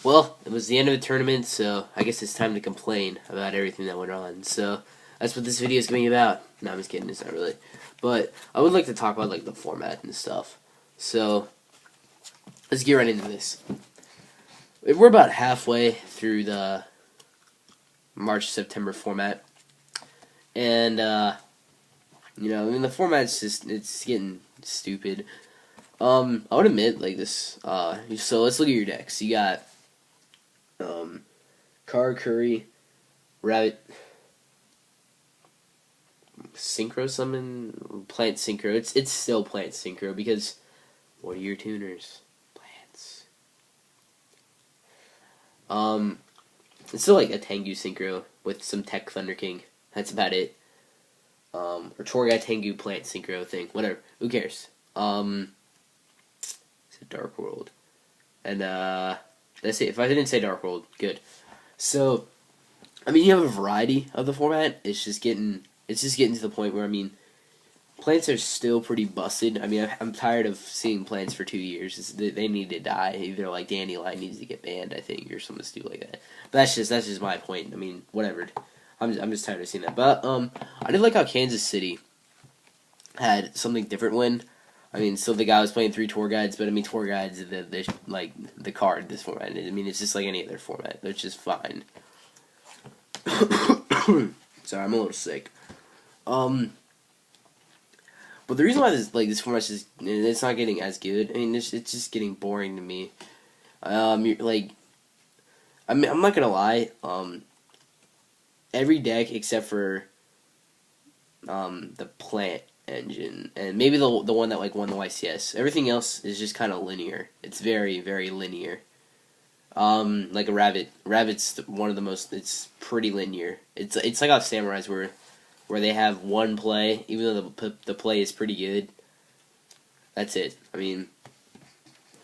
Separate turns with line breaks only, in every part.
Well, it was the end of the tournament, so I guess it's time to complain about everything that went on. So that's what this video is going to be about. No, I'm just kidding. It's not really. But I would like to talk about like the format and stuff. So let's get right into this. We're about halfway through the March-September format, and you know, I mean the format's it's getting stupid. I would admit like this. So let's look at your decks. You got Curry, Rabbit, Synchro Summon, Plant Synchro. It's still Plant Synchro because what are your tuners? Plants. It's still like a Tengu Synchro with some Tech Thunder King. That's about it. Or Torgai Tengu Plant Synchro thing. Whatever. Who cares? It's a Dark World. And that's it. If I didn't say Dark World, good. So, I mean, you have a variety of the format. It's just getting to the point where, I mean, plants are still pretty busted. I mean, I'm tired of seeing plants for 2 years. They need to die. Either like Dandelion needs to get banned, I think, or something stupid like that. But that's just my point. I mean, whatever. I'm just tired of seeing that. But I did like how Kansas City had something different when. I mean, so the guy was playing 3 tour guides, but I mean, tour guides like the card this format. I mean, it's just like any other format, which is fine. Sorry, I'm a little sick. But the reason why this format is it's not getting as good. I mean, it's just getting boring to me. You're, like, I'm not gonna lie. Every deck except for the plant engine and maybe the one that like won the YCS. Everything else is just kind of linear. It's very, very linear. Like a Rabbit's one of the most. It's pretty linear. It's like how Samurais where they have one play, even though the play is pretty good. That's it. I mean,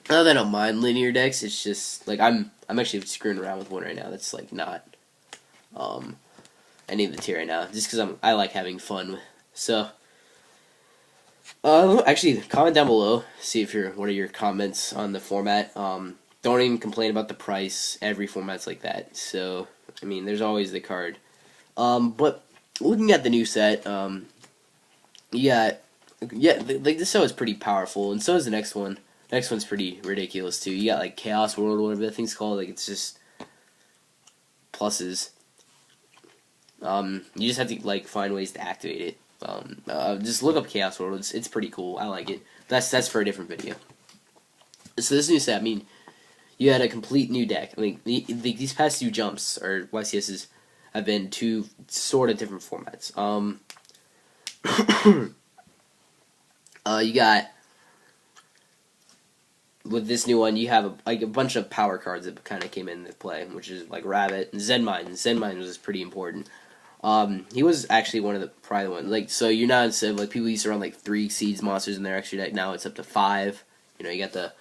not that I don't mind linear decks. It's just like I'm actually screwing around with one right now. That's like not any of the tier right now, just because I like having fun. So. Actually, comment down below. See if what are your comments on the format. Don't even complain about the price. Every format's like that. So, I mean, there's always the card. But looking at the new set, you got like this set is pretty powerful, and so is the next one. The next one's pretty ridiculous too. You got like Chaos World, or whatever that thing's called. Like it's just pluses. You just have to like find ways to activate it. Just look up Chaos World. It's pretty cool. I like it. That's for a different video. So this new set, I mean, you had a complete new deck. I mean, these past 2 jumps or YCSs have been 2 sort of different formats. You got with this new one, you have a bunch of power cards that kind of came into play, which is like Rabbit and Zenmine. Zenmine was pretty important. He was actually one of the probably one like so you're not instead of like people used to run like 3 seeds monsters in their extra deck. Now it's up to 5. You know, you got the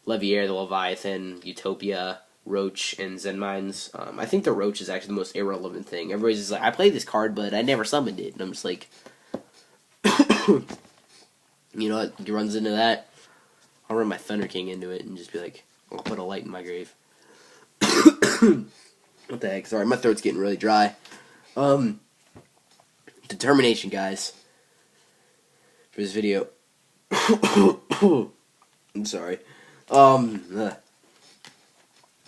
Leviair, the Leviathan, Utopia, Roach, and Zenmines. I think the Roach is actually the most irrelevant thing. Everybody's just like, I played this card, but I never summoned it, and I'm just like, you know what? He runs into that. I'll run my Thunder King into it and just be like, I'll put a light in my grave. What the heck? Sorry, my throat's getting really dry. Determination, guys, for this video. I'm sorry. So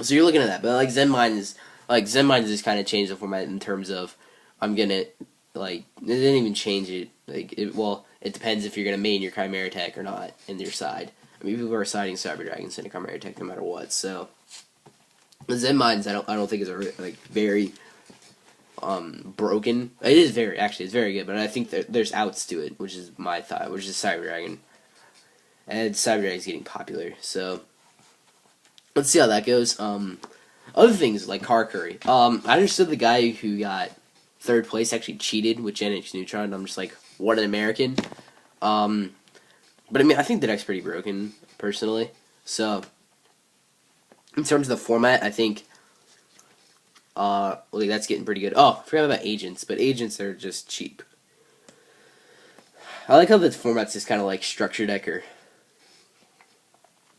you're looking at that, but like Zenmines just kind of changed the format in terms of I'm gonna like it didn't even change it. Like it depends if you're gonna main your Chimera Tech or not in your side. I mean, people are siding Cyber Dragons in a Chimera Tech no matter what. So Zenmines, I don't think is like very broken. It is it's very good, but I think there's outs to it, which is my thought, which is Cyber Dragon. And Cyber Dragon's getting popular, so let's see how that goes. Other things like Curry. I understood the guy who got 3rd place actually cheated with Gen H Neutron, and I'm just like, what an American. But I mean, I think the deck's pretty broken, personally. So, in terms of the format, I think like that's getting pretty good. Oh, I forgot about agents, but agents are just cheap. I like how the format's just kind of like structure decker.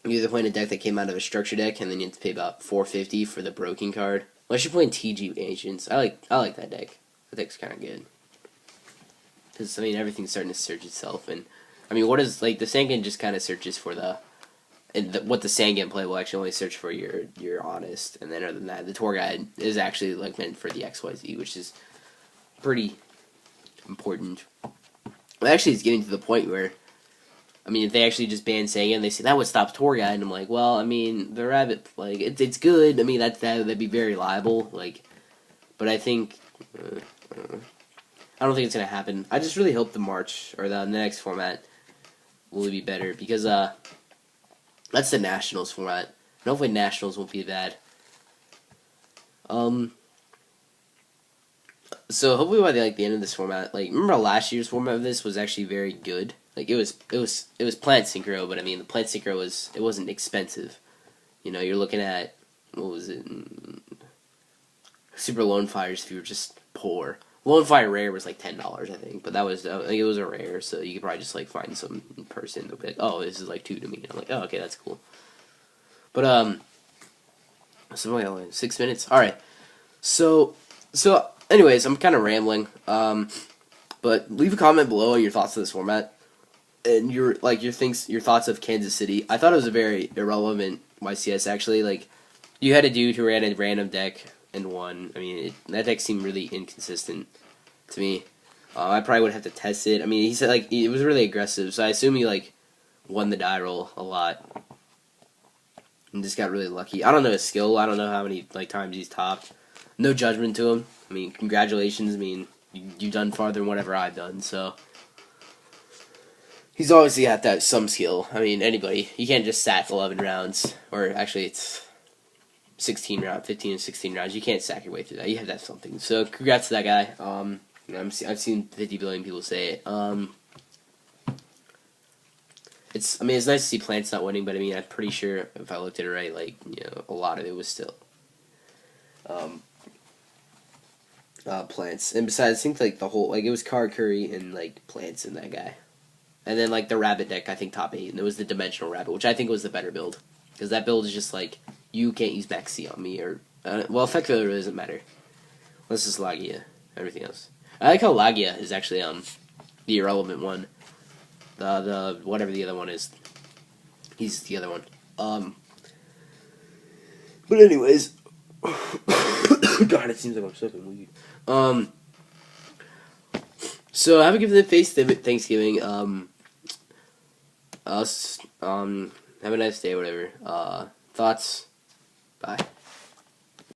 You're either playing a deck that came out of a structure deck, and then you have to pay about $4.50 for the broken card. Unless you're playing TG Agents, I like that deck. That deck's kind of good. Because, I mean, everything's starting to search itself, and, I mean, what is, like, the Sangan just kind of searches for what the Sangan play will actually only search for your honest, and then other than that, the tour guide is actually, like, meant for the XYZ, which is pretty important. Well, actually, it's getting to the point where, I mean, if they actually just ban Sangan, they say that would stop tour guide, and I'm like, well, I mean, the rabbit, like, it's good. I mean, that'd be very liable, like, but I think, I don't think it's gonna happen. I just really hope the March or the next format will be better because that's the Nationals format. And hopefully Nationals won't be bad. So hopefully by the end of this format, like, remember last year's format of this was actually very good. Like, it was plant synchro, but I mean the plant synchro wasn't expensive. You know, you're looking at, what was it? Super Lone Fires if you were just poor. Lone Fire Rare was like $10, I think, but that was, I think it was a rare, so you could probably just like find some person that'll be like, oh, this is like 2 to me. And I'm like, oh, okay, that's cool. But so wait, 6 minutes. All right. So anyways, I'm kind of rambling. But leave a comment below on your thoughts of this format and your thoughts of Kansas City. I thought it was a very irrelevant YCS actually. Like, you had a dude who ran a random deck and won. I mean, that deck seemed really inconsistent to me. I probably would have to test it. I mean, he said like it was really aggressive, so I assume he like won the die roll a lot and just got really lucky. I don't know his skill. I don't know how many like times he's topped. No judgment to him. I mean, congratulations. I mean, you've done farther than whatever I've done, so he's obviously got that some skill. I mean, anybody. You can't just sack 11 rounds, or actually it's 15 and 16 rounds. You can't sack your way through that. You have to have something. So congrats to that guy. You know, I've seen 50 billion people say it. I mean, it's nice to see Plants not winning, but I mean, I'm pretty sure if I looked at it right, like, you know, a lot of it was still Plants. And besides, I think like the whole, like, it was Card Curry and like Plants and that guy. And then like the Rabbit deck, I think top 8, and it was the Dimensional Rabbit, which I think was the better build. Because that build is just like, you can't use Max C on me, or, well, effectively it really doesn't matter. Unless it's Lagia, everything else. I like how Lagia is actually, the irrelevant one. The whatever the other one is. He's the other one. But anyways. God, it seems like I'm soaking weed. So have a good face Thanksgiving. Have a nice day, whatever. Thoughts? Bye.